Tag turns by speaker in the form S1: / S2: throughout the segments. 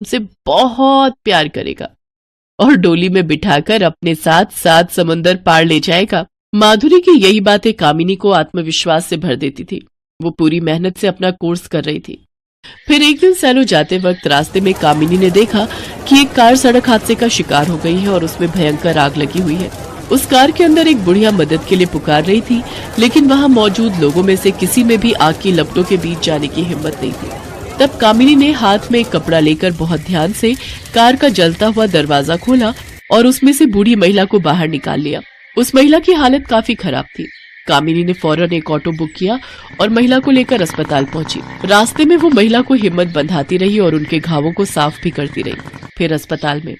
S1: उनसे बहुत प्यार करेगा और डोली में बिठाकर अपने साथ सात समंदर पार ले जाएगा। माधुरी की यही बातें कामिनी को आत्मविश्वास से भर देती थी। वो पूरी मेहनत से अपना कोर्स कर रही थी। फिर एक दिन सैलो जाते वक्त रास्ते में कामिनी ने देखा कि एक कार सड़क हादसे का शिकार हो गई है और उसमें भयंकर आग लगी हुई है। उस कार के अंदर एक बुढ़िया मदद के लिए पुकार रही थी, लेकिन वहां मौजूद लोगों में से किसी में भी आग की लपटों के बीच जाने की हिम्मत नहीं थी। तब कामिनी ने हाथ में एक कपड़ा लेकर बहुत ध्यान से कार का जलता हुआ दरवाजा खोला और उसमें से बूढ़ी महिला को बाहर निकाल लिया। उस महिला की हालत काफी खराब थी। कामिनी ने फौरन एक ऑटो बुक किया और महिला को लेकर अस्पताल पहुंची। रास्ते में वो महिला को हिम्मत बंधाती रही और उनके घावों को साफ भी करती रही। फिर अस्पताल में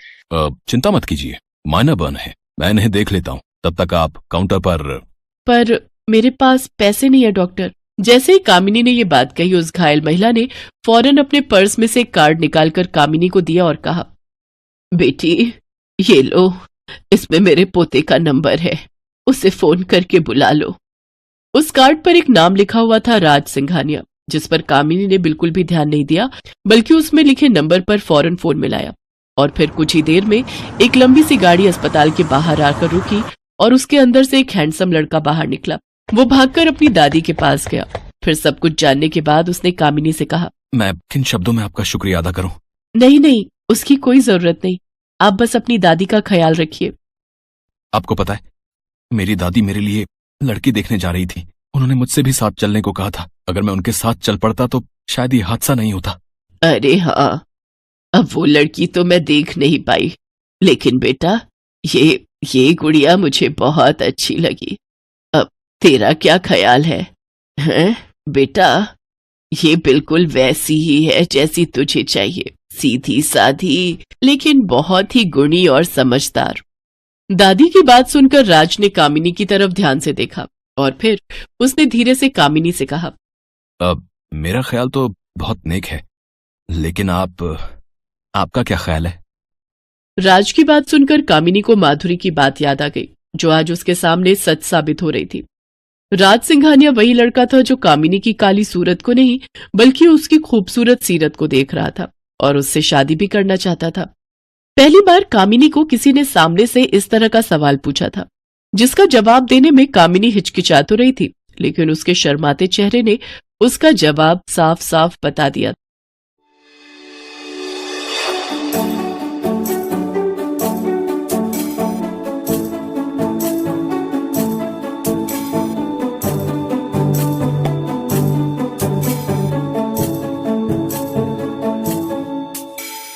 S2: चिंता मत कीजिए, माइनर बर्न है, मैं इन्हें देख लेता हूँ, तब तक आप काउंटर पर
S1: मेरे पास पैसे नहीं है डॉक्टर। जैसे ही कामिनी ने ये बात कही, उस घायल महिला ने फौरन अपने पर्स में से एक कार्ड निकालकर कामिनी को दिया और कहा, बेटी ये लो, इसमें मेरे पोते का नंबर है, उसे फोन करके बुला लो। उस कार्ड पर एक नाम लिखा हुआ था, राज सिंघानिया, जिस पर कामिनी ने बिल्कुल भी ध्यान नहीं दिया, बल्कि उसमें लिखे नंबर पर फौरन फोन मिलाया। और फिर कुछ ही देर में एक लंबी सी गाड़ी अस्पताल के बाहर आकर रुकी और उसके अंदर से एक हैंडसम लड़का बाहर निकला। वो भागकर अपनी दादी के पास गया। फिर सब कुछ जानने के बाद उसने कामिनी से कहा,
S2: मैं किन शब्दों में आपका शुक्रिया अदा करूं?
S1: नहीं नहीं, उसकी कोई जरूरत नहीं, आप बस अपनी दादी का ख्याल रखिए।
S2: आपको पता है, मेरी दादी मेरे लिए लड़की देखने जा रही थी। उन्होंने मुझसे भी साथ चलने को कहा था। अगर मैं उनके साथ चल पड़ता तो शायद ये हादसा नहीं होता।
S1: अरे हाँ, अब वो लड़की तो मैं देख नहीं पाई, लेकिन बेटा ये गुड़िया मुझे बहुत अच्छी लगी। अब तेरा क्या ख्याल है? हैं बेटा, ये बिल्कुल वैसी ही है जैसी तुझे चाहिए, सीधी साधी लेकिन बहुत ही गुणी और समझदार। दादी की बात सुनकर राज ने कामिनी की तरफ ध्यान से देखा और फिर उसने धीरे से कामिनी से कहा,
S2: मेरा ख्याल तो बहुत नेक है, लेकिन आपका क्या ख्याल है?
S1: राज की बात सुनकर कामिनी को माधुरी की बात याद आ गई, जो आज उसके सामने सच साबित हो रही थी। राज सिंघानिया वही लड़का था जो कामिनी की काली सूरत को नहीं, बल्कि उसकी खूबसूरत सीरत को देख रहा था और उससे शादी भी करना चाहता था। पहली बार कामिनी को किसी ने सामने से इस तरह का सवाल पूछा था, जिसका जवाब देने में कामिनी हिचकिचा तो रही थी, लेकिन उसके शर्माते चेहरे ने उसका जवाब साफ साफ बता दिया।